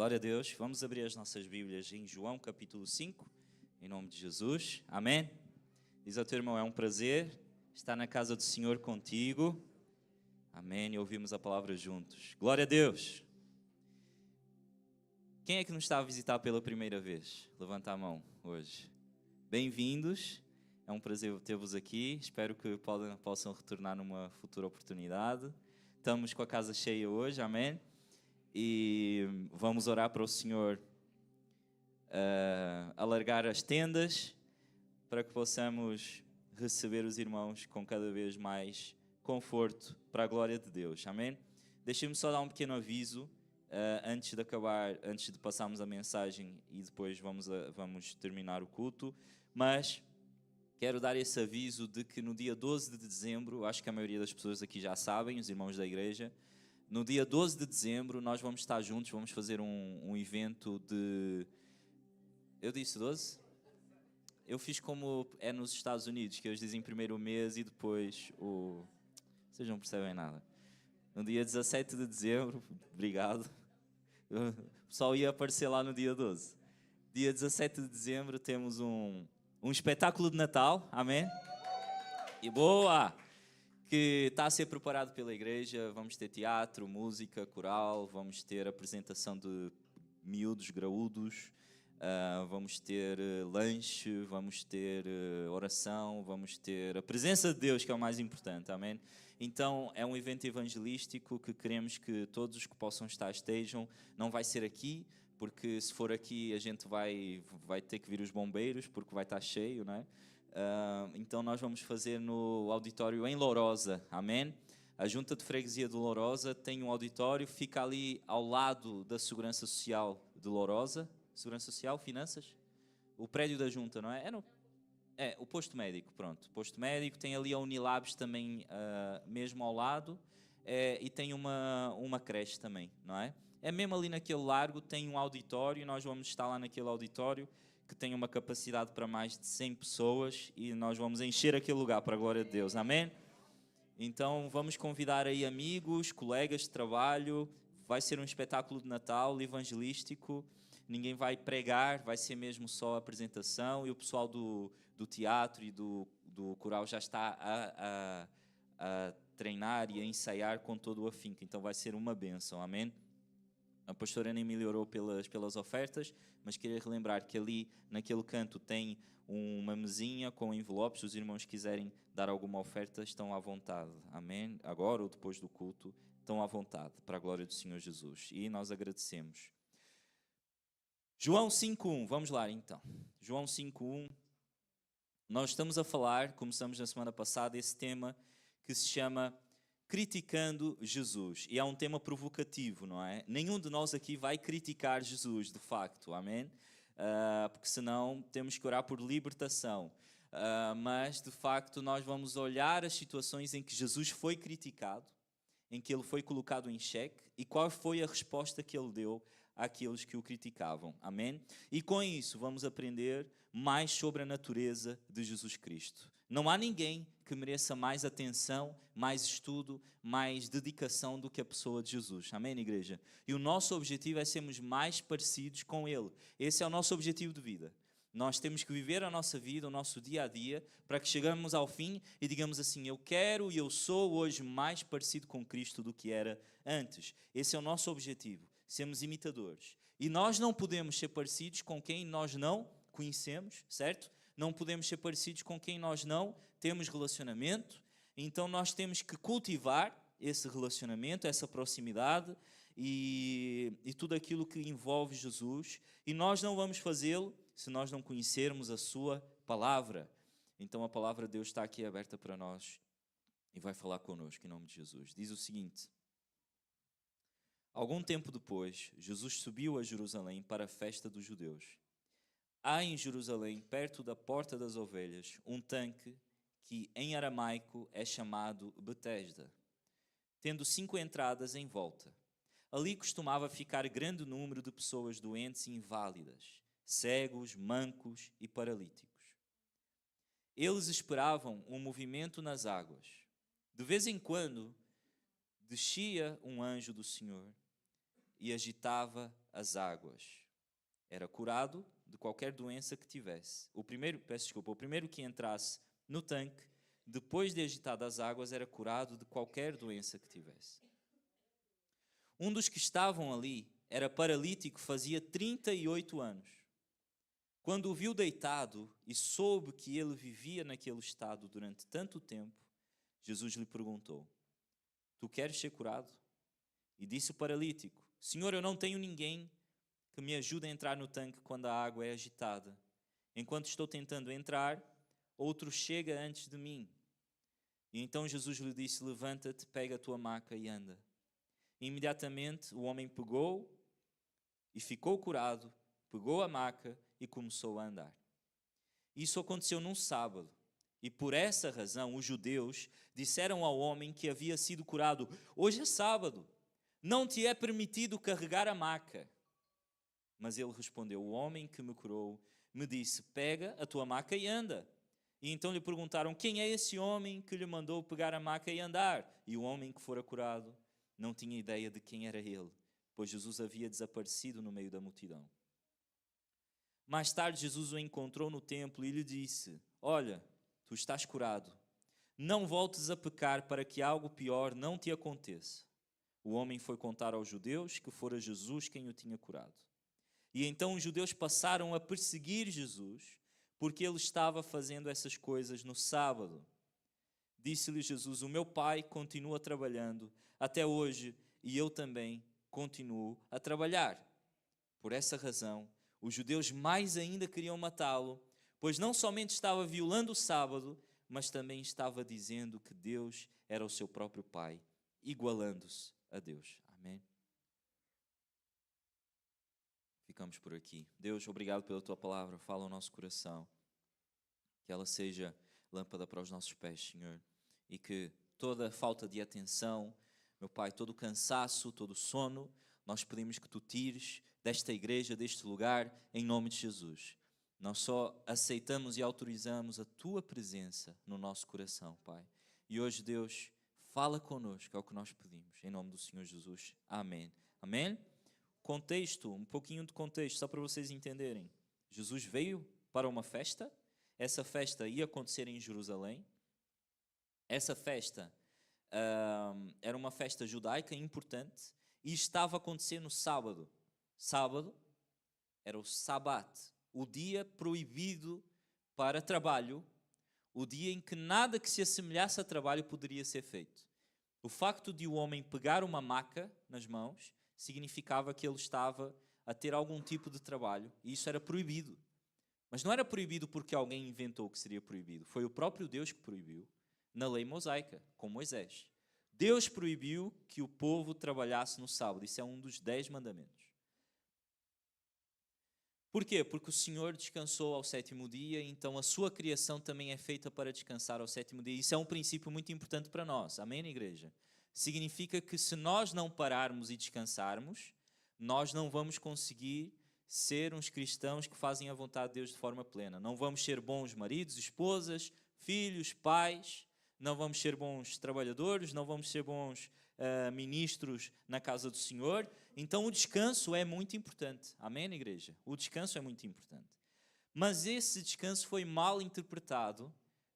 Glória a Deus. Vamos abrir as nossas Bíblias em João capítulo 5, em nome de Jesus. Amém? Diz ao teu irmão, é um prazer estar na casa do Senhor contigo. Amém. E ouvimos a palavra juntos. Glória a Deus. Quem é que nos está a visitar pela primeira vez? Levanta a mão hoje. Bem-vindos. É um prazer ter-vos aqui. Espero que possam retornar numa futura oportunidade. Estamos com a casa cheia hoje. Amém? E vamos orar para o Senhor alargar as tendas para que possamos receber os irmãos com cada vez mais conforto para a glória de Deus. Amém? Deixem-me só dar um pequeno aviso antes de passarmos a mensagem e depois vamos terminar o culto, mas quero dar esse aviso de que no dia 12 de dezembro, acho que a maioria das pessoas aqui já sabem, os irmãos da igreja, no dia 12 de dezembro nós vamos estar juntos, vamos fazer um evento de... Eu disse 12? Eu fiz como é nos Estados Unidos, que eles dizem primeiro o mês e depois o... Vocês não percebem nada. No dia 17 de dezembro, obrigado, o pessoal ia aparecer lá no dia 12. Dia 17 de dezembro temos um espetáculo de Natal, amém? E boa! Que está a ser preparado pela igreja. Vamos ter teatro, música, coral, vamos ter apresentação de miúdos, graúdos, vamos ter lanche, vamos ter oração, vamos ter a presença de Deus, que é o mais importante, amém? Então é um evento evangelístico que queremos que todos os que possam estar estejam. Não vai ser aqui, porque se for aqui a gente vai ter que vir os bombeiros, porque vai estar cheio, não é? Então nós vamos fazer no auditório em Lourosa, amém? A Junta de Freguesia de Lourosa tem um auditório, fica ali ao lado da Segurança Social de Lourosa. Segurança Social, Finanças? O prédio da Junta, não é? O posto médico, pronto. O posto médico, tem ali a Unilabs também mesmo ao lado, e tem uma creche também, não é? É mesmo ali naquele largo, tem um auditório, nós vamos estar lá naquele auditório, que tem uma capacidade para mais de 100 pessoas e nós vamos encher aquele lugar para a glória de Deus, amém? Então vamos convidar aí amigos, colegas de trabalho, vai ser um espetáculo de Natal evangelístico, ninguém vai pregar, vai ser mesmo só a apresentação e o pessoal do teatro e do coral já está a treinar e a ensaiar com todo o afinco, então vai ser uma bênção, amém? A pastora nem melhorou pelas ofertas, mas queria relembrar que ali, naquele canto, tem uma mesinha com envelopes. Se os irmãos quiserem dar alguma oferta, estão à vontade. Amém? Agora ou depois do culto, estão à vontade, para a glória do Senhor Jesus. E nós agradecemos. João 5.1, vamos lá então. João 5.1. Nós estamos a falar, começamos na semana passada, esse tema que se chama criticando Jesus. E é um tema provocativo, não é? Nenhum de nós aqui vai criticar Jesus, de facto, amém? Porque senão temos que orar por libertação. Mas, de facto, nós vamos olhar as situações em que Jesus foi criticado, em que ele foi colocado em xeque, e qual foi a resposta que ele deu àqueles que o criticavam, amém? E com isso vamos aprender mais sobre a natureza de Jesus Cristo. Não há ninguém que mereça mais atenção, mais estudo, mais dedicação do que a pessoa de Jesus. Amém, igreja? E o nosso objetivo é sermos mais parecidos com Ele. Esse é o nosso objetivo de vida. Nós temos que viver a nossa vida, o nosso dia a dia, para que chegamos ao fim e digamos assim, eu quero e eu sou hoje mais parecido com Cristo do que era antes. Esse é o nosso objetivo, sermos imitadores. E nós não podemos ser parecidos com quem nós não conhecemos, certo? Não podemos ser parecidos com quem nós não temos relacionamento, então nós temos que cultivar esse relacionamento, essa proximidade e tudo aquilo que envolve Jesus, e nós não vamos fazê-lo se nós não conhecermos a sua palavra. Então a palavra de Deus está aqui aberta para nós e vai falar connosco em nome de Jesus. Diz o seguinte: algum tempo depois, Jesus subiu a Jerusalém para a festa dos judeus. Há em Jerusalém, perto da Porta das Ovelhas, um tanque que em aramaico é chamado Betesda, tendo 5 entradas em volta. Ali costumava ficar grande número de pessoas doentes e inválidas, cegos, mancos e paralíticos. Eles esperavam um movimento nas águas. De vez em quando, descia um anjo do Senhor e agitava as águas. Era curado de qualquer doença que tivesse. O primeiro que entrasse no tanque, depois de agitado as águas, era curado de qualquer doença que tivesse. Um dos que estavam ali era paralítico, fazia 38 anos. Quando o viu deitado e soube que ele vivia naquele estado durante tanto tempo, Jesus lhe perguntou: Tu queres ser curado? E disse o paralítico: Senhor, eu não tenho ninguém que me ajude a entrar no tanque quando a água é agitada. Enquanto estou tentando entrar, outro chega antes de mim. E então Jesus lhe disse: Levanta-te, pega a tua maca e anda. E imediatamente o homem pegou e ficou curado, pegou a maca e começou a andar. Isso aconteceu num sábado. E por essa razão os judeus disseram ao homem que havia sido curado: Hoje é sábado, não te é permitido carregar a maca. Mas ele respondeu: O homem que me curou me disse: Pega a tua maca e anda. E então lhe perguntaram: Quem é esse homem que lhe mandou pegar a maca e andar? E o homem que fora curado não tinha ideia de quem era ele, pois Jesus havia desaparecido no meio da multidão. Mais tarde Jesus o encontrou no templo e lhe disse: Olha, tu estás curado. Não voltes a pecar para que algo pior não te aconteça. O homem foi contar aos judeus que fora Jesus quem o tinha curado. E então os judeus passaram a perseguir Jesus, porque ele estava fazendo essas coisas no sábado. Disse-lhe Jesus: O meu Pai continua trabalhando até hoje e eu também continuo a trabalhar. Por essa razão, os judeus mais ainda queriam matá-lo, pois não somente estava violando o sábado, mas também estava dizendo que Deus era o seu próprio Pai, igualando-se a Deus. Amém? Ficamos por aqui. Deus, obrigado pela tua palavra. Fala ao nosso coração. Que ela seja lâmpada para os nossos pés, Senhor. E que toda falta de atenção, meu Pai, todo o cansaço, todo o sono, nós pedimos que tu tires desta igreja, deste lugar, em nome de Jesus. Nós só aceitamos e autorizamos a tua presença no nosso coração, Pai. E hoje, Deus, fala connosco, é o que nós pedimos. Em nome do Senhor Jesus. Amém. Amém? Contexto, um pouquinho de contexto, só para vocês entenderem. Jesus veio para uma festa. Essa festa ia acontecer em Jerusalém. Essa festa era uma festa judaica importante e estava a acontecer no sábado. Sábado era o Sabat, o dia proibido para trabalho, o dia em que nada que se assemelhasse a trabalho poderia ser feito. O facto de o homem pegar uma maca nas mãos significava que ele estava a ter algum tipo de trabalho e isso era proibido. Mas não era proibido porque alguém inventou que seria proibido. Foi o próprio Deus que proibiu, na lei mosaica, com Moisés. Deus proibiu que o povo trabalhasse no sábado. Isso é um dos 10 mandamentos. Por quê? Porque o Senhor descansou ao sétimo dia, então a sua criação também é feita para descansar ao sétimo dia. Isso é um princípio muito importante para nós. Amém, igreja? Significa que se nós não pararmos e descansarmos, nós não vamos conseguir ser uns cristãos que fazem a vontade de Deus de forma plena. Não vamos ser bons maridos, esposas, filhos, pais, não vamos ser bons trabalhadores, não vamos ser bons ministros na casa do Senhor. Então o descanso é muito importante. Amém, igreja? O descanso é muito importante. Mas esse descanso foi mal interpretado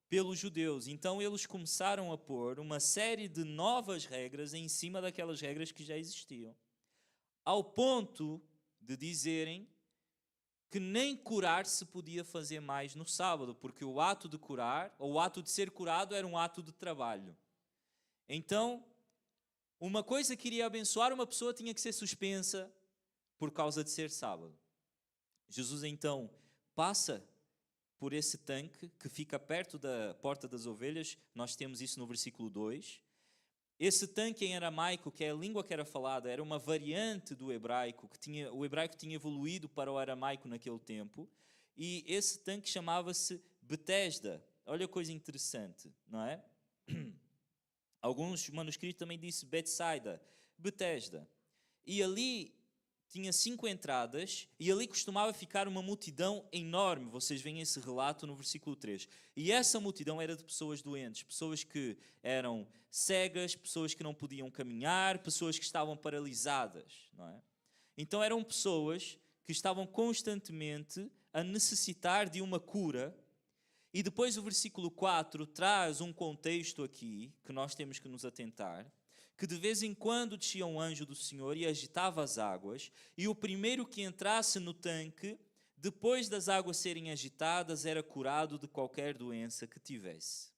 pelos judeus. Então eles começaram a pôr uma série de novas regras em cima daquelas regras que já existiam. Ao ponto de dizerem que nem curar se podia fazer mais no sábado, porque o ato de curar, ou o ato de ser curado, era um ato de trabalho. Então, uma coisa que iria abençoar uma pessoa tinha que ser suspensa por causa de ser sábado. Jesus então passa por esse tanque que fica perto da porta das ovelhas, nós temos isso no versículo 2. Esse tanque em aramaico, que é a língua que era falada, era uma variante do hebraico, o hebraico tinha evoluído para o aramaico naquele tempo, e esse tanque chamava-se Betesda. Olha a coisa interessante, não é? Alguns manuscritos também dizem Betsaida, Betesda. E ali tinha 5 entradas e ali costumava ficar uma multidão enorme. Vocês veem esse relato no versículo 3. E essa multidão era de pessoas doentes, pessoas que eram cegas, pessoas que não podiam caminhar, pessoas que estavam paralisadas, não é? Então eram pessoas que estavam constantemente a necessitar de uma cura. E depois o versículo 4 traz um contexto aqui que nós temos que nos atentar, que de vez em quando descia um anjo do Senhor e agitava as águas, e o primeiro que entrasse no tanque, depois das águas serem agitadas, era curado de qualquer doença que tivesse.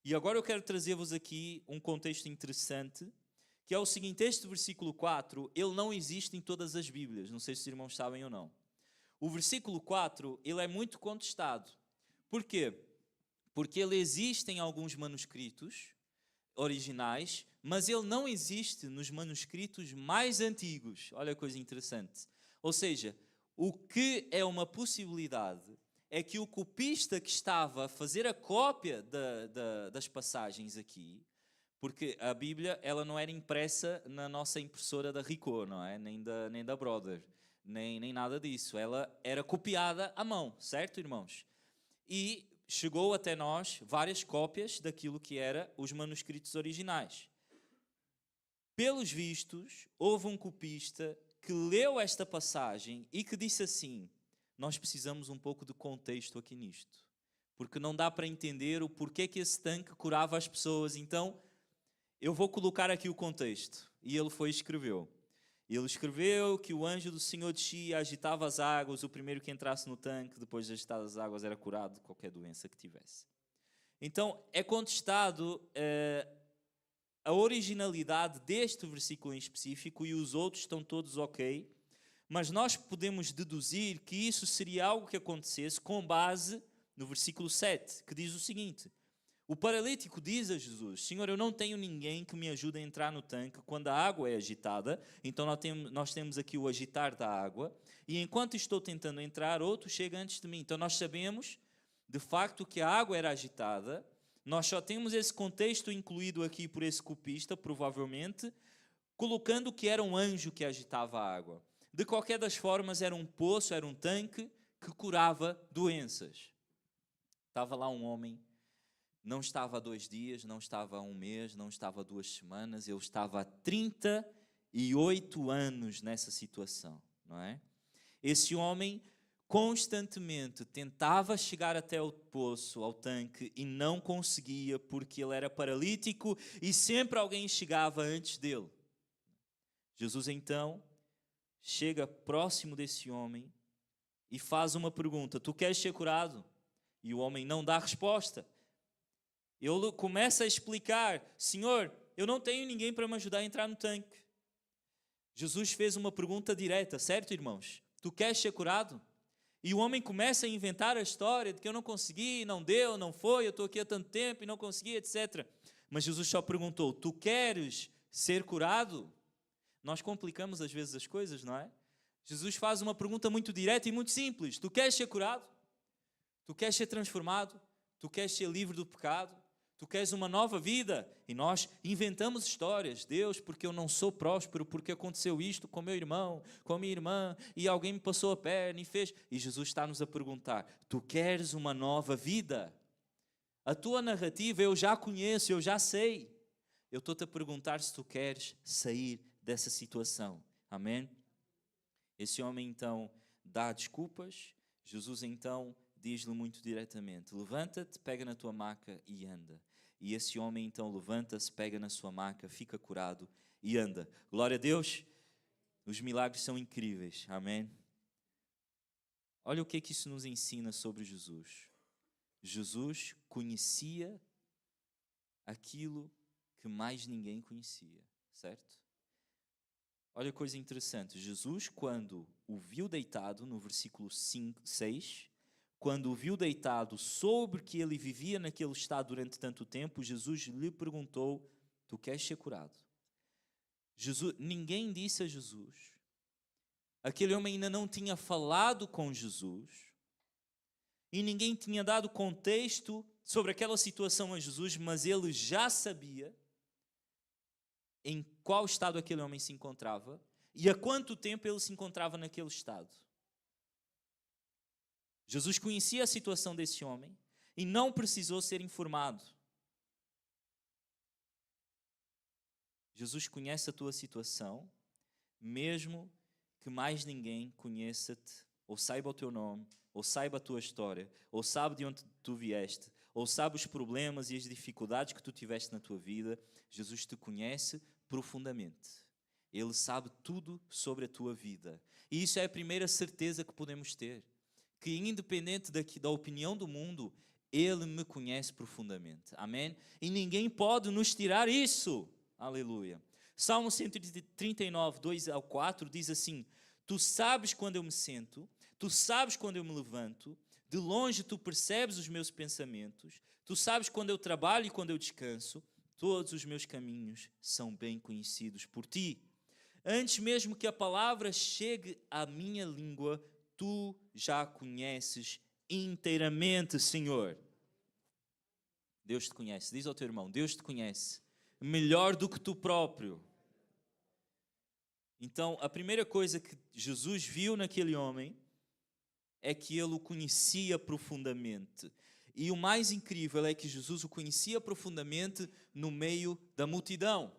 E agora eu quero trazer-vos aqui um contexto interessante, que é o seguinte: este versículo 4, ele não existe em todas as Bíblias, não sei se os irmãos sabem ou não. O versículo 4, ele é muito contestado. Por quê? Porque ele existe em alguns manuscritos originais, mas ele não existe nos manuscritos mais antigos. Olha a coisa interessante. Ou seja, o que é uma possibilidade é que o copista que estava a fazer a cópia das passagens aqui, porque a Bíblia ela não era impressa na nossa impressora da Ricoh, não é? Nem da Brother, nem nada disso. Ela era copiada à mão, certo, irmãos? E chegou até nós várias cópias daquilo que era os manuscritos originais. Pelos vistos, houve um copista que leu esta passagem e que disse assim: nós precisamos um pouco de contexto aqui nisto, porque não dá para entender o porquê que esse tanque curava as pessoas. Então, eu vou colocar aqui o contexto. E ele foi e escreveu. Ele escreveu que o anjo do Senhor descia, agitava as águas, o primeiro que entrasse no tanque, depois de agitadas as águas, era curado de qualquer doença que tivesse. Então, é contestado a originalidade deste versículo em específico, e os outros estão todos ok, mas nós podemos deduzir que isso seria algo que acontecesse com base no versículo 7, que diz o seguinte: o paralítico diz a Jesus: Senhor, eu não tenho ninguém que me ajude a entrar no tanque quando a água é agitada. Então nós temos aqui o agitar da água, e enquanto estou tentando entrar, outro chega antes de mim. Então nós sabemos de facto que a água era agitada. Nós só temos esse contexto incluído aqui por esse copista, provavelmente, colocando que era um anjo que agitava a água. De qualquer das formas, era um poço, era um tanque que curava doenças. Estava lá um homem. Não estava há 2 dias, não estava há 1 mês, não estava há 2 semanas, eu estava há 38 anos nessa situação, não é? Esse homem constantemente tentava chegar até o poço, ao tanque, e não conseguia porque ele era paralítico e sempre alguém chegava antes dele. Jesus então chega próximo desse homem e faz uma pergunta: tu queres ser curado? E o homem não dá resposta. Ele começa a explicar: Senhor, eu não tenho ninguém para me ajudar a entrar no tanque. Jesus fez uma pergunta direta, certo, irmãos? Tu queres ser curado? E o homem começa a inventar a história de que eu não consegui, não deu, não foi, eu estou aqui há tanto tempo e não consegui, etc. Mas Jesus só perguntou: tu queres ser curado? Nós complicamos às vezes as coisas, não é? Jesus faz uma pergunta muito direta e muito simples: tu queres ser curado? Tu queres ser transformado? Tu queres ser livre do pecado? Tu queres uma nova vida? E nós inventamos histórias. Deus, porque eu não sou próspero, porque aconteceu isto com meu irmão, com a minha irmã, e alguém me passou a perna e fez. E Jesus está-nos a perguntar: tu queres uma nova vida? A tua narrativa eu já conheço, eu já sei. Eu estou-te a perguntar se tu queres sair dessa situação. Amém? Esse homem então dá desculpas. Jesus então diz-lhe muito diretamente: levanta-te, pega na tua maca e anda. E esse homem então levanta-se, pega na sua maca, fica curado e anda. Glória a Deus, os milagres são incríveis, amém? Olha o que é que isso nos ensina sobre Jesus. Jesus conhecia aquilo que mais ninguém conhecia, certo? Olha que coisa interessante, Jesus, quando o viu deitado, no versículo 6, quando o viu deitado, soube que ele vivia naquele estado durante tanto tempo, Jesus lhe perguntou: tu queres ser curado? Ninguém disse a Jesus, aquele homem ainda não tinha falado com Jesus, e ninguém tinha dado contexto sobre aquela situação a Jesus, mas ele já sabia em qual estado aquele homem se encontrava e há quanto tempo ele se encontrava naquele estado. Jesus conhecia a situação desse homem e não precisou ser informado. Jesus conhece a tua situação, mesmo que mais ninguém conheça-te, ou saiba o teu nome, ou saiba a tua história, ou sabe de onde tu vieste, ou sabe os problemas e as dificuldades que tu tiveste na tua vida. Jesus te conhece profundamente. Ele sabe tudo sobre a tua vida. E isso é a primeira certeza que podemos ter. Que independente da opinião do mundo, Ele me conhece profundamente. Amém? E ninguém pode nos tirar isso. Aleluia. Salmo 139, 2-4 diz assim: Tu sabes quando eu me sento, tu sabes quando eu me levanto, de longe tu percebes os meus pensamentos, tu sabes quando eu trabalho e quando eu descanso, todos os meus caminhos são bem conhecidos por ti. Antes mesmo que a palavra chegue à minha língua, tu já a conheces inteiramente, Senhor. Deus te conhece. Diz ao teu irmão: Deus te conhece melhor do que tu próprio. Então, a primeira coisa que Jesus viu naquele homem é que ele o conhecia profundamente. E o mais incrível é que Jesus o conhecia profundamente no meio da multidão.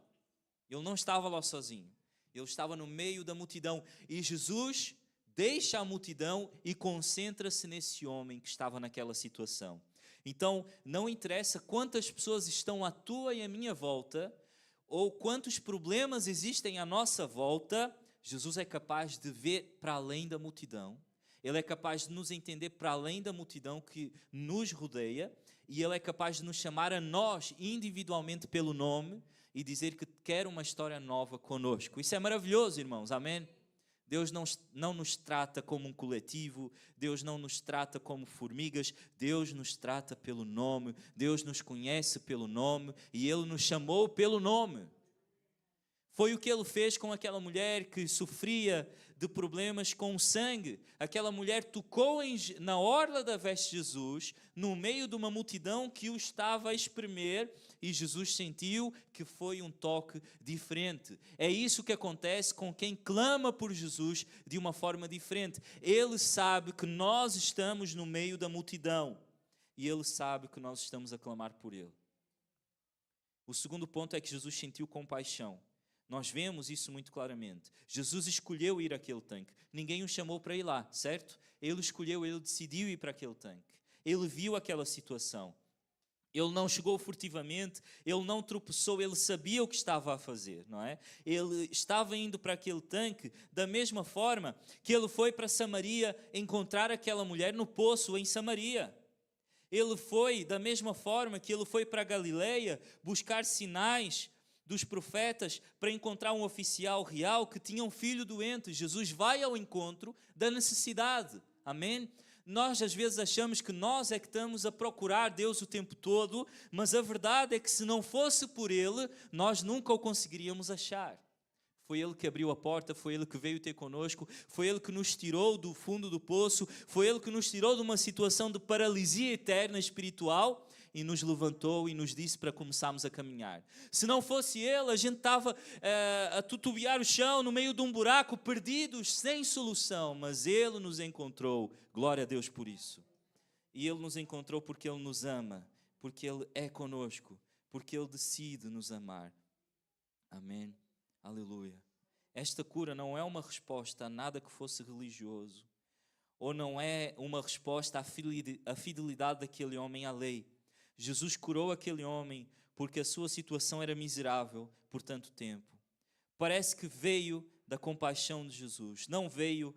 Ele não estava lá sozinho. Ele estava no meio da multidão. E Jesus deixa a multidão e concentra-se nesse homem que estava naquela situação. Então, não interessa quantas pessoas estão à tua e à minha volta, ou quantos problemas existem à nossa volta, Jesus é capaz de ver para além da multidão. Ele é capaz de nos entender para além da multidão que nos rodeia, e Ele é capaz de nos chamar a nós individualmente pelo nome e dizer que quer uma história nova conosco. Isso é maravilhoso, irmãos, amém? Deus não nos trata como um coletivo, Deus não nos trata como formigas, Deus nos trata pelo nome, Deus nos conhece pelo nome e Ele nos chamou pelo nome. Foi o que Ele fez com aquela mulher que sofria de problemas com o sangue. Aquela mulher tocou na orla da veste de Jesus, no meio de uma multidão que o estava a espremer, e Jesus sentiu que foi um toque diferente. É isso que acontece com quem clama por Jesus de uma forma diferente. Ele sabe que nós estamos no meio da multidão, e Ele sabe que nós estamos a clamar por Ele. O segundo ponto é que Jesus sentiu compaixão. Nós vemos isso muito claramente. Jesus escolheu ir àquele tanque. Ninguém o chamou para ir lá, certo? Ele escolheu, ele decidiu ir para aquele tanque. Ele viu aquela situação. Ele não chegou furtivamente, ele não tropeçou, ele sabia o que estava a fazer, não é? Ele estava indo para aquele tanque da mesma forma que ele foi para Samaria encontrar aquela mulher no poço em Samaria. Ele foi da mesma forma que ele foi para Galileia buscar sinais dos profetas para encontrar um oficial real que tinha um filho doente. Jesus vai ao encontro da necessidade. Amém? Nós às vezes achamos que nós é que estamos a procurar Deus o tempo todo, mas a verdade é que se não fosse por Ele, nós nunca o conseguiríamos achar. Foi Ele que abriu a porta, foi Ele que veio ter conosco, foi Ele que nos tirou do fundo do poço, foi Ele que nos tirou de uma situação de paralisia eterna espiritual e nos levantou e nos disse para começarmos a caminhar. Se não fosse Ele, a gente estava a tutubiar o chão no meio de um buraco, perdidos, sem solução, mas Ele nos encontrou. Glória a Deus por isso. E Ele nos encontrou porque Ele nos ama, porque Ele é conosco, porque Ele decide nos amar. Amém. Aleluia. Esta cura não é uma resposta a nada que fosse religioso, ou não é uma resposta à fidelidade daquele homem à lei. Jesus curou aquele homem porque a sua situação era miserável por tanto tempo. Parece que veio da compaixão de Jesus, não veio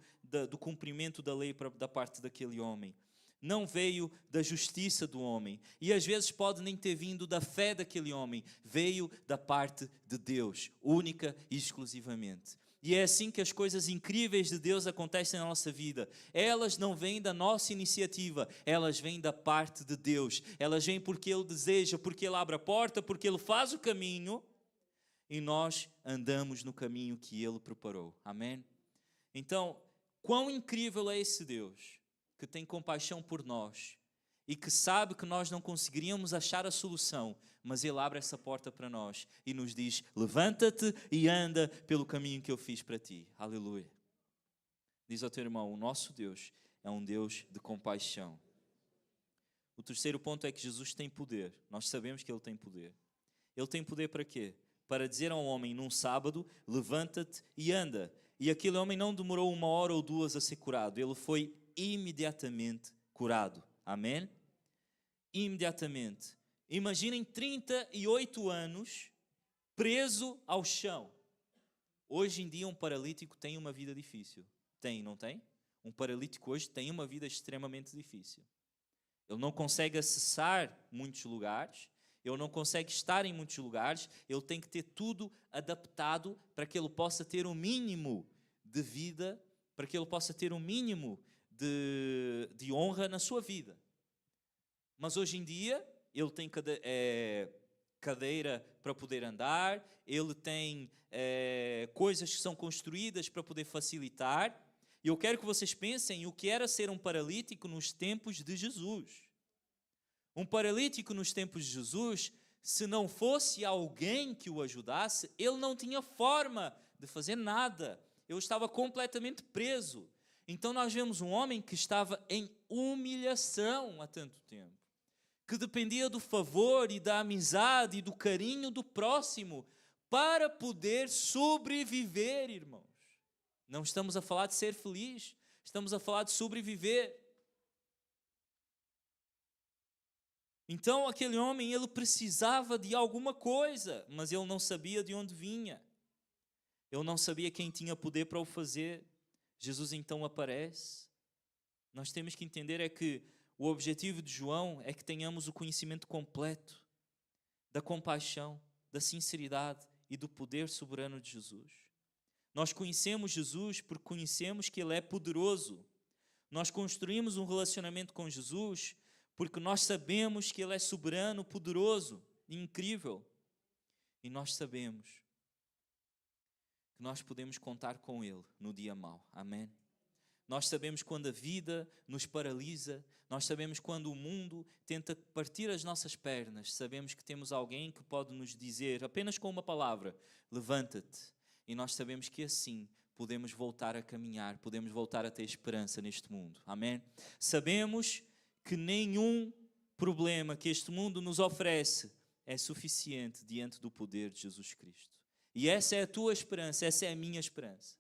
do cumprimento da lei da parte daquele homem. Não veio da justiça do homem. E às vezes pode nem ter vindo da fé daquele homem. Veio da parte de Deus, única e exclusivamente. E é assim que as coisas incríveis de Deus acontecem na nossa vida. Elas não vêm da nossa iniciativa, elas vêm da parte de Deus. Elas vêm porque Ele deseja, porque Ele abre a porta, porque Ele faz o caminho e nós andamos no caminho que Ele preparou. Amém? Então, quão incrível é esse Deus que tem compaixão por nós e que sabe que nós não conseguiríamos achar a solução, mas Ele abre essa porta para nós e nos diz: levanta-te e anda pelo caminho que eu fiz para ti. Aleluia. Diz ao teu irmão: o nosso Deus é um Deus de compaixão. O terceiro ponto é que Jesus tem poder. Nós sabemos que Ele tem poder. Ele tem poder para quê? Para dizer a um homem num sábado: levanta-te e anda. E aquele homem não demorou 1 hora ou 2 a ser curado. Ele foi imediatamente curado. Amém? Imediatamente. Imaginem 38 anos preso ao chão. Hoje em dia um paralítico tem uma vida difícil. Tem, não tem? Um paralítico hoje tem uma vida extremamente difícil. Ele não consegue acessar muitos lugares, ele não consegue estar em muitos lugares, ele tem que ter tudo adaptado para que ele possa ter um mínimo de vida, para que ele possa ter um mínimo de honra na sua vida. Mas hoje em dia, ele tem cadeira para poder andar, ele tem coisas que são construídas para poder facilitar. E eu quero que vocês pensem o que era ser um paralítico nos tempos de Jesus. Um paralítico nos tempos de Jesus, se não fosse alguém que o ajudasse, ele não tinha forma de fazer nada. Ele estava completamente preso. Então nós vemos um homem que estava em humilhação há tanto tempo, que dependia do favor e da amizade e do carinho do próximo para poder sobreviver, irmãos. Não estamos a falar de ser feliz, estamos a falar de sobreviver. Então aquele homem, ele precisava de alguma coisa, mas ele não sabia de onde vinha. Ele não sabia quem tinha poder para o fazer. Jesus então aparece. Nós temos que entender é que o objetivo de João é que tenhamos o conhecimento completo da compaixão, da sinceridade e do poder soberano de Jesus. Nós conhecemos Jesus porque conhecemos que Ele é poderoso. Nós construímos um relacionamento com Jesus porque nós sabemos que Ele é soberano, poderoso e incrível. E nós sabemos que nós podemos contar com Ele no dia mau. Amém? Nós sabemos quando a vida nos paralisa, nós sabemos quando o mundo tenta partir as nossas pernas, sabemos que temos alguém que pode nos dizer, apenas com uma palavra, levanta-te. E nós sabemos que assim podemos voltar a caminhar, podemos voltar a ter esperança neste mundo. Amém? Sabemos que nenhum problema que este mundo nos oferece é suficiente diante do poder de Jesus Cristo. E essa é a tua esperança, essa é a minha esperança.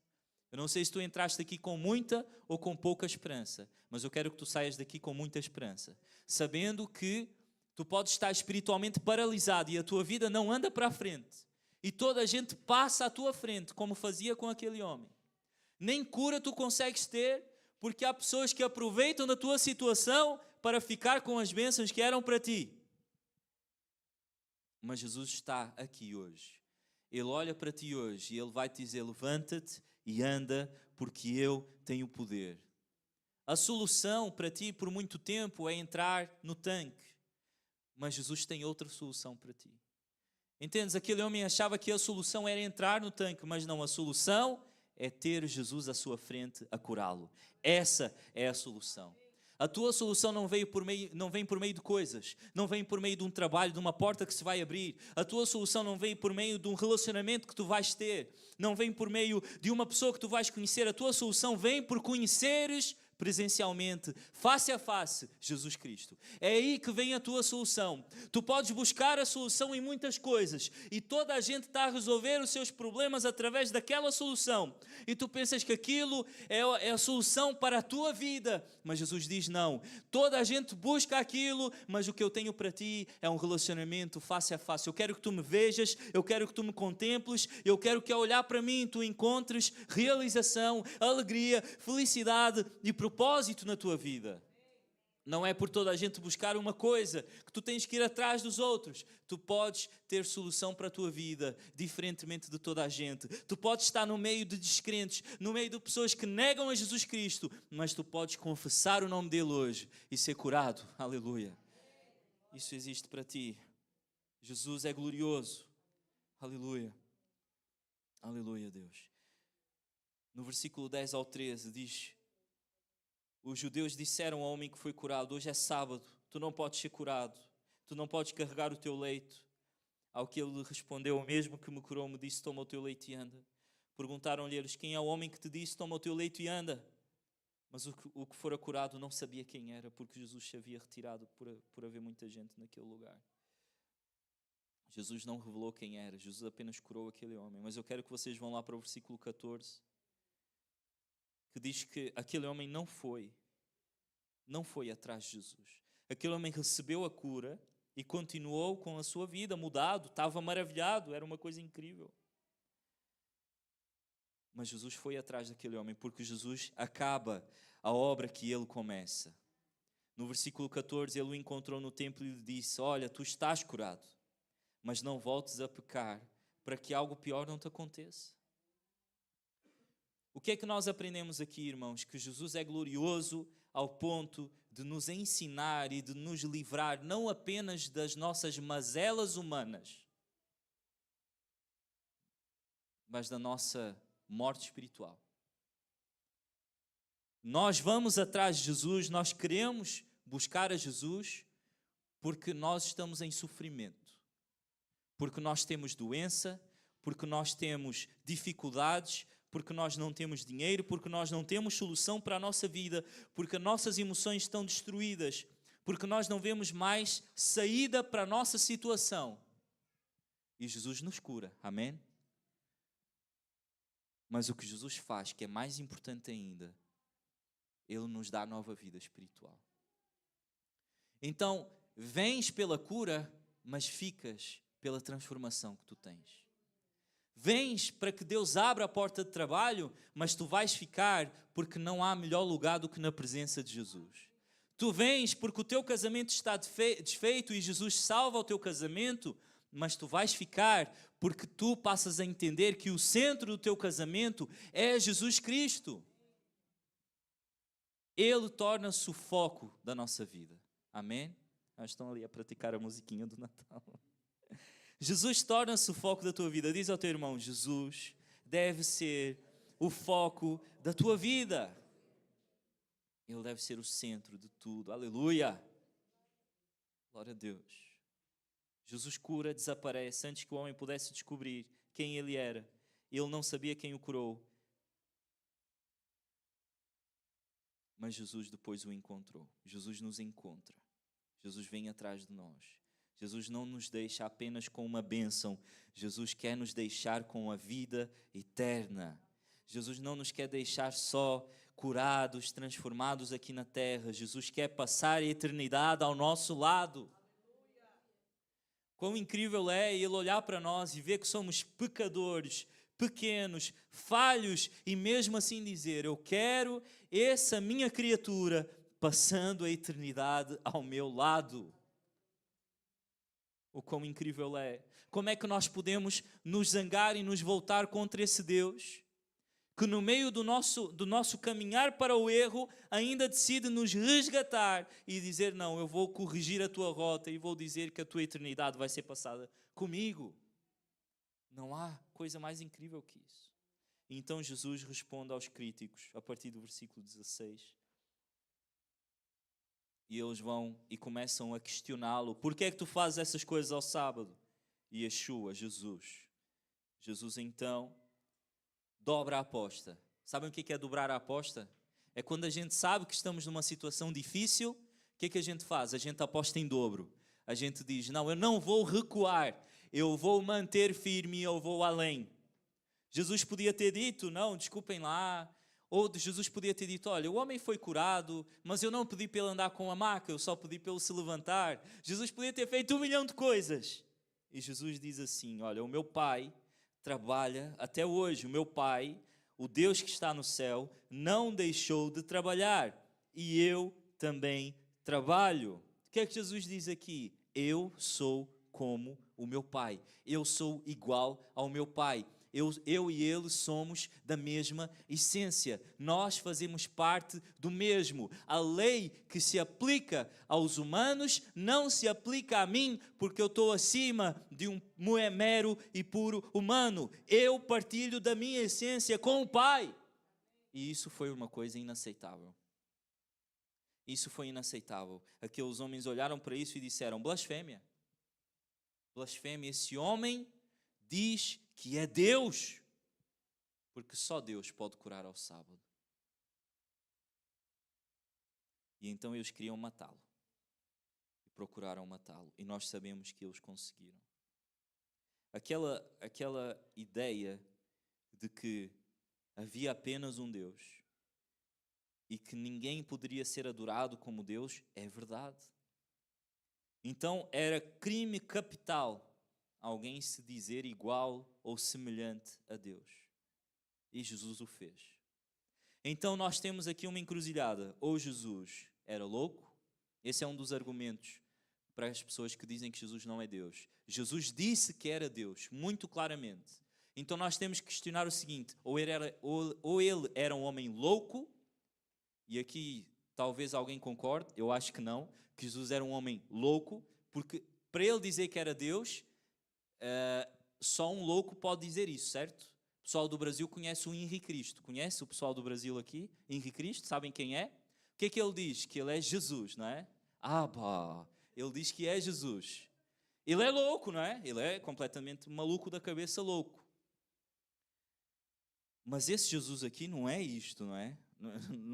Eu não sei se tu entraste aqui com muita ou com pouca esperança, mas eu quero que tu saias daqui com muita esperança, sabendo que tu podes estar espiritualmente paralisado e a tua vida não anda para a frente. E toda a gente passa à tua frente, como fazia com aquele homem. Nem cura tu consegues ter, porque há pessoas que aproveitam da tua situação para ficar com as bênçãos que eram para ti. Mas Jesus está aqui hoje. Ele olha para ti hoje e Ele vai te dizer, levanta-te e anda, porque eu tenho poder. A solução para ti por muito tempo é entrar no tanque. Mas Jesus tem outra solução para ti. Entendes? Aquele homem achava que a solução era entrar no tanque, mas não, a solução é ter Jesus à sua frente a curá-lo. Essa é a solução. A tua solução não vem por meio de coisas, não vem por meio de um trabalho, de uma porta que se vai abrir. A tua solução não vem por meio de um relacionamento que tu vais ter, não vem por meio de uma pessoa que tu vais conhecer. A tua solução vem por conheceres presencialmente, face a face, Jesus Cristo. É aí que vem a tua solução. Tu podes buscar a solução em muitas coisas e toda a gente está a resolver os seus problemas através daquela solução. E tu pensas que aquilo é a solução para a tua vida. Mas Jesus diz não. Toda a gente busca aquilo, mas o que eu tenho para ti é um relacionamento face a face. Eu quero que tu me vejas, eu quero que tu me contemples, eu quero que ao olhar para mim tu encontres realização, alegria, felicidade e propósito na tua vida. Não é por toda a gente buscar uma coisa que tu tens que ir atrás dos outros. Tu podes ter solução para a tua vida, diferentemente de toda a gente. Tu podes estar no meio de descrentes, no meio de pessoas que negam a Jesus Cristo, mas tu podes confessar o nome dele hoje e ser curado. Aleluia. Isso existe para ti. Jesus é glorioso. Aleluia. Aleluia, Deus. No versículo 10 ao 13 diz: os judeus disseram ao homem que foi curado, hoje é sábado, tu não podes ser curado, tu não podes carregar o teu leito. Ao que ele respondeu, o mesmo que me curou me disse, toma o teu leito e anda. Perguntaram-lhe eles, quem é o homem que te disse, toma o teu leito e anda? Mas o que fora curado não sabia quem era, porque Jesus se havia retirado por haver muita gente naquele lugar. Jesus não revelou quem era, Jesus apenas curou aquele homem. Mas eu quero que vocês vão lá para o versículo 14. que diz que aquele homem não foi atrás de Jesus. Aquele homem recebeu a cura e continuou com a sua vida mudado, estava maravilhado, era uma coisa incrível. Mas Jesus foi atrás daquele homem, porque Jesus acaba a obra que ele começa. No versículo 14, ele o encontrou no templo e lhe disse: olha, tu estás curado, mas não voltes a pecar, para que algo pior não te aconteça. O que é que nós aprendemos aqui, irmãos? Que Jesus é glorioso ao ponto de nos ensinar e de nos livrar não apenas das nossas mazelas humanas, mas da nossa morte espiritual. Nós vamos atrás de Jesus, nós queremos buscar a Jesus porque nós estamos em sofrimento, porque nós temos doença, porque nós temos dificuldades, porque nós não temos dinheiro, porque nós não temos solução para a nossa vida, porque nossas emoções estão destruídas, porque nós não vemos mais saída para a nossa situação. E Jesus nos cura, amém? Mas o que Jesus faz, que é mais importante ainda, Ele nos dá nova vida espiritual. Então, vens pela cura, mas ficas pela transformação que tu tens. Vens para que Deus abra a porta de trabalho, mas tu vais ficar porque não há melhor lugar do que na presença de Jesus. Tu vens porque o teu casamento está desfeito e Jesus salva o teu casamento, mas tu vais ficar porque tu passas a entender que o centro do teu casamento é Jesus Cristo. Ele torna-se o foco da nossa vida. Amém? Estão ali a praticar a musiquinha do Natal. Jesus torna-se o foco da tua vida. Diz ao teu irmão: Jesus deve ser o foco da tua vida. Ele deve ser o centro de tudo. Aleluia! Glória a Deus. Jesus cura, desaparece antes que o homem pudesse descobrir quem ele era. Ele não sabia quem o curou. Mas Jesus depois o encontrou. Jesus nos encontra. Jesus vem atrás de nós. Jesus não nos deixa apenas com uma bênção. Jesus quer nos deixar com a vida eterna. Jesus não nos quer deixar só curados, transformados aqui na terra. Jesus quer passar a eternidade ao nosso lado. Quão incrível é Ele olhar para nós e ver que somos pecadores, pequenos, falhos, e mesmo assim dizer: eu quero essa minha criatura passando a eternidade ao meu lado. O quão incrível é. Como é que nós podemos nos zangar e nos voltar contra esse Deus que no meio do nosso caminhar para o erro ainda decide nos resgatar e dizer: não, eu vou corrigir a tua rota e vou dizer que a tua eternidade vai ser passada comigo. Não há coisa mais incrível que isso. E então Jesus responde aos críticos a partir do versículo 16. E eles vão e começam a questioná-lo: porquê é que tu fazes essas coisas ao sábado? E Yeshua, Jesus então dobra a aposta. Sabem o que é dobrar a aposta? É quando a gente sabe que estamos numa situação difícil, o que é que a gente faz? A gente aposta em dobro. A gente diz: não, eu não vou recuar, eu vou manter firme e eu vou além. Jesus podia ter dito: não, desculpem lá. Ou Jesus podia ter dito: olha, o homem foi curado, mas eu não pedi para ele andar com a maca, eu só pedi para ele se levantar. Jesus podia ter feito 1 milhão de coisas. E Jesus diz assim: olha, o meu Pai trabalha até hoje. O meu Pai, o Deus que está no céu, não deixou de trabalhar. E eu também trabalho. O que é que Jesus diz aqui? Eu sou como o meu Pai. Eu sou igual ao meu Pai. Eu e ele somos da mesma essência. Nós fazemos parte do mesmo. A lei que se aplica aos humanos não se aplica a mim, porque eu estou acima de um mero e puro humano. Eu partilho da minha essência com o Pai. E isso foi uma coisa inaceitável. Isso foi inaceitável. Aqueles homens olharam para isso e disseram: blasfêmia. Blasfêmia, esse homem diz que é Deus, porque só Deus pode curar ao sábado. E então eles queriam matá-lo, e procuraram matá-lo, e nós sabemos que eles conseguiram. Aquela ideia de que havia apenas um Deus, e que ninguém poderia ser adorado como Deus, é verdade. Então era crime capital alguém se dizer igual ou semelhante a Deus. E Jesus o fez. Então nós temos aqui uma encruzilhada. Ou Jesus era louco, esse é um dos argumentos para as pessoas que dizem que Jesus não é Deus. Jesus disse que era Deus, muito claramente. Então nós temos que questionar o seguinte, ou ele era um homem louco, e aqui talvez alguém concorde, eu acho que não, que Jesus era um homem louco, porque para ele dizer que era Deus, só um louco pode dizer isso, certo? O pessoal do Brasil conhece o Henri Cristo. Conhece o pessoal do Brasil aqui? Henri Cristo, sabem quem é? O que é que ele diz? Que ele é Jesus, não é? Ele diz que é Jesus. Ele é louco, não é? Ele é completamente maluco da cabeça, louco. Mas esse Jesus aqui não é isto, não é?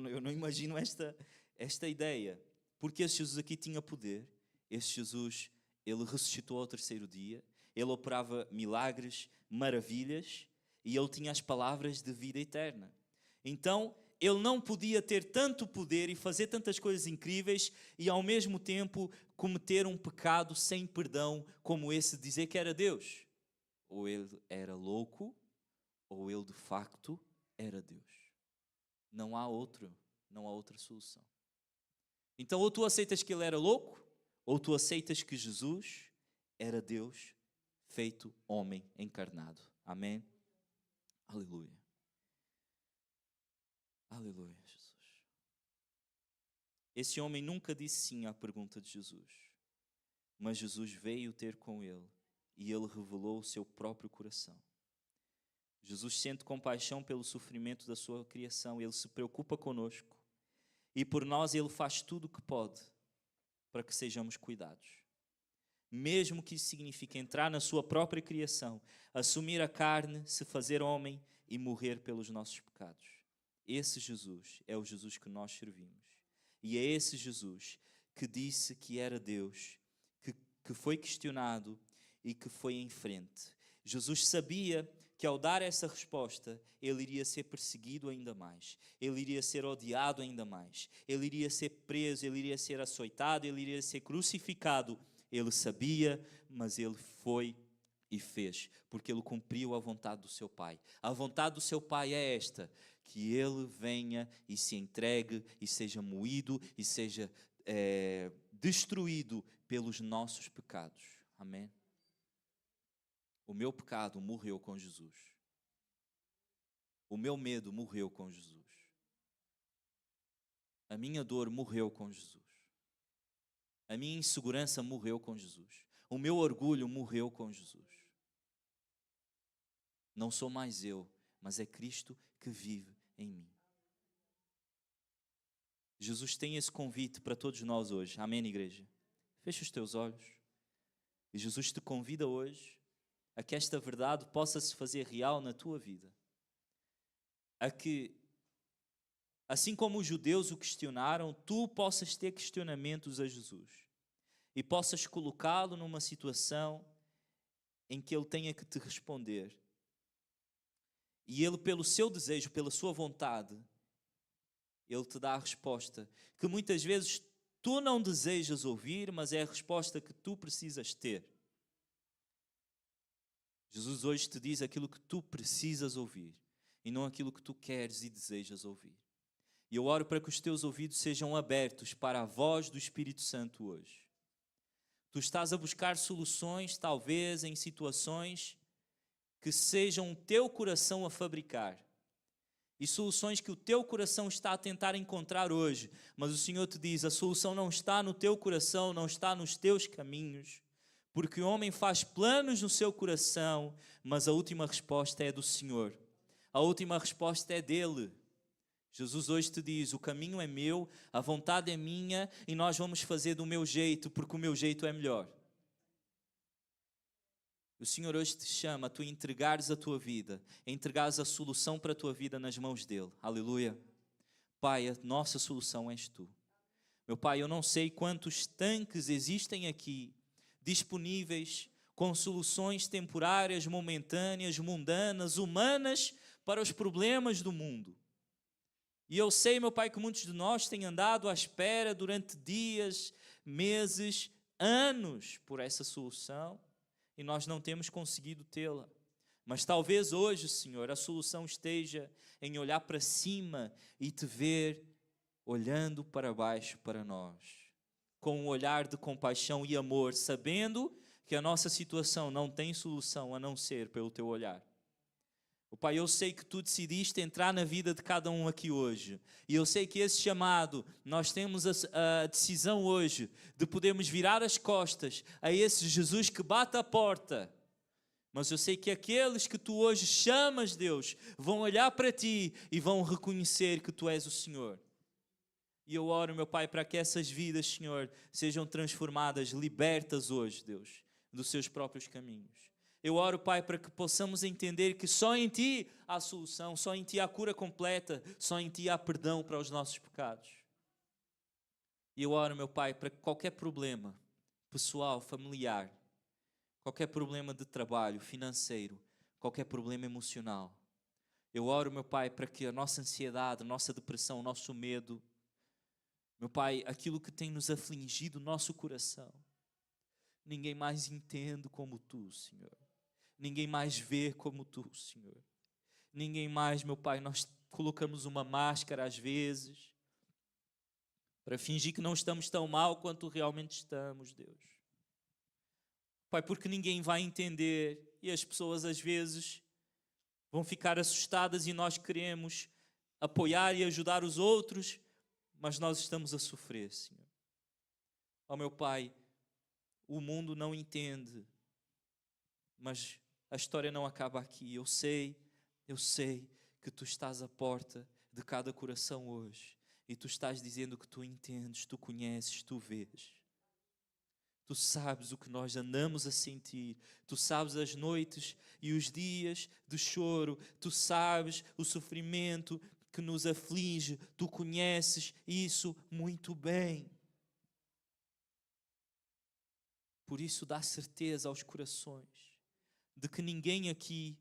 Eu não imagino esta ideia. Porque esse Jesus aqui tinha poder. Esse Jesus, ele ressuscitou ao terceiro dia. Ele operava milagres, maravilhas, e ele tinha as palavras de vida eterna. Então, ele não podia ter tanto poder e fazer tantas coisas incríveis e ao mesmo tempo cometer um pecado sem perdão, como esse de dizer que era Deus. Ou ele era louco, ou ele de facto era Deus. Não há outra solução. Então, ou tu aceitas que ele era louco, ou tu aceitas que Jesus era Deus feito homem encarnado. Amém? Aleluia. Aleluia, Jesus. Esse homem nunca disse sim à pergunta de Jesus, mas Jesus veio ter com ele e ele revelou o seu próprio coração. Jesus sente compaixão pelo sofrimento da sua criação, ele se preocupa conosco e por nós ele faz tudo o que pode para que sejamos cuidados. Mesmo que isso signifique entrar na sua própria criação, assumir a carne, se fazer homem e morrer pelos nossos pecados. Esse Jesus é o Jesus que nós servimos. E é esse Jesus que disse que era Deus, que foi questionado e que foi em frente. Jesus sabia que ao dar essa resposta, ele iria ser perseguido ainda mais. Ele iria ser odiado ainda mais. Ele iria ser preso, ele iria ser açoitado, ele iria ser crucificado. Ele sabia, mas ele foi e fez, porque ele cumpriu a vontade do seu Pai. A vontade do seu Pai é esta, que ele venha e se entregue e seja moído e seja destruído pelos nossos pecados. Amém? O meu pecado morreu com Jesus. O meu medo morreu com Jesus. A minha dor morreu com Jesus. A minha insegurança morreu com Jesus. O meu orgulho morreu com Jesus. Não sou mais eu, mas é Cristo que vive em mim. Jesus tem esse convite para todos nós hoje. Amém, igreja? Fecha os teus olhos. E Jesus te convida hoje a que esta verdade possa se fazer real na tua vida. A que, assim como os judeus o questionaram, tu possas ter questionamentos a Jesus. E possas colocá-lo numa situação em que ele tenha que te responder. E ele, pelo seu desejo, pela sua vontade, ele te dá a resposta que muitas vezes tu não desejas ouvir, mas é a resposta que tu precisas ter. Jesus hoje te diz aquilo que tu precisas ouvir e não aquilo que tu queres e desejas ouvir. E eu oro para que os teus ouvidos sejam abertos para a voz do Espírito Santo hoje. Tu estás a buscar soluções, talvez, em situações que sejam o teu coração a fabricar. E soluções que o teu coração está a tentar encontrar hoje. Mas o Senhor te diz, a solução não está no teu coração, não está nos teus caminhos. Porque o homem faz planos no seu coração, mas a última resposta é do Senhor. A última resposta é dele. Jesus hoje te diz, o caminho é meu, a vontade é minha e nós vamos fazer do meu jeito, porque o meu jeito é melhor. O Senhor hoje te chama a tu entregares a tua vida, a entregares a solução para a tua vida nas mãos dele. Aleluia. Pai, a nossa solução és tu. Meu Pai, eu não sei quantos tanques existem aqui, disponíveis, com soluções temporárias, momentâneas, mundanas, humanas, para os problemas do mundo. E eu sei, meu Pai, que muitos de nós têm andado à espera durante dias, meses, anos por essa solução e nós não temos conseguido tê-la. Mas talvez hoje, Senhor, a solução esteja em olhar para cima e te ver olhando para baixo para nós, com um olhar de compaixão e amor, sabendo que a nossa situação não tem solução a não ser pelo teu olhar. O Pai, eu sei que tu decidiste entrar na vida de cada um aqui hoje. E eu sei que esse chamado, nós temos a decisão hoje de podermos virar as costas a esse Jesus que bate a porta. Mas eu sei que aqueles que tu hoje chamas, Deus, vão olhar para ti e vão reconhecer que tu és o Senhor. E eu oro, meu Pai, para que essas vidas, Senhor, sejam transformadas, libertas hoje, Deus, dos seus próprios caminhos. Eu oro, Pai, para que possamos entender que só em Ti há solução, só em Ti há cura completa, só em Ti há perdão para os nossos pecados. E eu oro, meu Pai, para que qualquer problema pessoal, familiar, qualquer problema de trabalho, financeiro, qualquer problema emocional, eu oro, meu Pai, para que a nossa ansiedade, a nossa depressão, o nosso medo, meu Pai, aquilo que tem nos afligido o nosso coração, ninguém mais entende como Tu, Senhor. Ninguém mais vê como Tu, Senhor. Ninguém mais, meu Pai, nós colocamos uma máscara às vezes para fingir que não estamos tão mal quanto realmente estamos, Deus. Pai, porque ninguém vai entender e as pessoas às vezes vão ficar assustadas e nós queremos apoiar e ajudar os outros, mas nós estamos a sofrer, Senhor. Ó meu Pai, o mundo não entende, mas a história não acaba aqui. Eu sei que Tu estás à porta de cada coração hoje. E Tu estás dizendo que Tu entendes, Tu conheces, Tu vês. Tu sabes o que nós andamos a sentir. Tu sabes as noites e os dias de choro. Tu sabes o sofrimento que nos aflige. Tu conheces isso muito bem. Por isso dá certeza aos corações de que ninguém aqui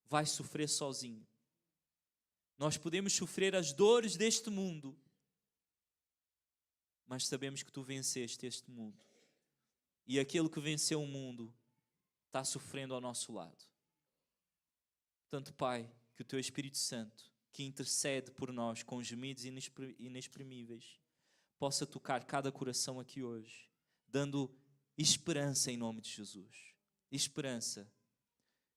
vai sofrer sozinho. Nós podemos sofrer as dores deste mundo, mas sabemos que Tu venceste este mundo. E aquele que venceu o mundo está sofrendo ao nosso lado. Portanto, Pai, que o Teu Espírito Santo, que intercede por nós com gemidos inexprimíveis, possa tocar cada coração aqui hoje, dando esperança em nome de Jesus. Esperança.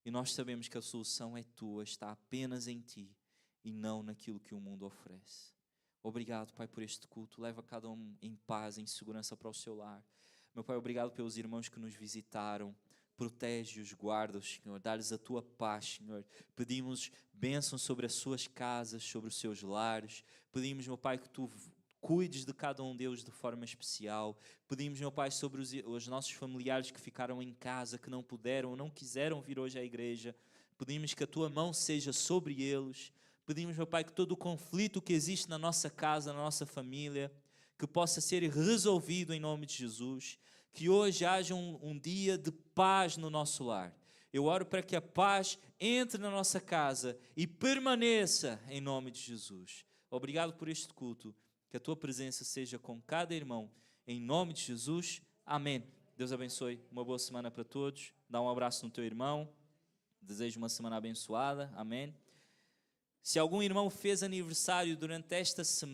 E nós sabemos que a solução é Tua, está apenas em Ti e não naquilo que o mundo oferece. Obrigado, Pai, por este culto. Leva cada um em paz, em segurança para o seu lar. Meu Pai, obrigado pelos irmãos que nos visitaram. Protege-os, guarda-os, Senhor. Dá-lhes a Tua paz, Senhor. Pedimos bênção sobre as suas casas, sobre os seus lares. Pedimos, meu Pai, que Tu cuides de cada um deles de forma especial. Pedimos, meu Pai, sobre os nossos familiares que ficaram em casa, que não puderam ou não quiseram vir hoje à igreja. Pedimos que a Tua mão seja sobre eles. Pedimos, meu Pai, que todo o conflito que existe na nossa casa, na nossa família, que possa ser resolvido em nome de Jesus. Que hoje haja um dia de paz no nosso lar. Eu oro para que a paz entre na nossa casa e permaneça em nome de Jesus. Obrigado por este culto. Que a Tua presença seja com cada irmão. Em nome de Jesus. Amém. Deus abençoe. Uma boa semana para todos. Dá um abraço no teu irmão. Desejo uma semana abençoada. Amém. Se algum irmão fez aniversário durante esta semana,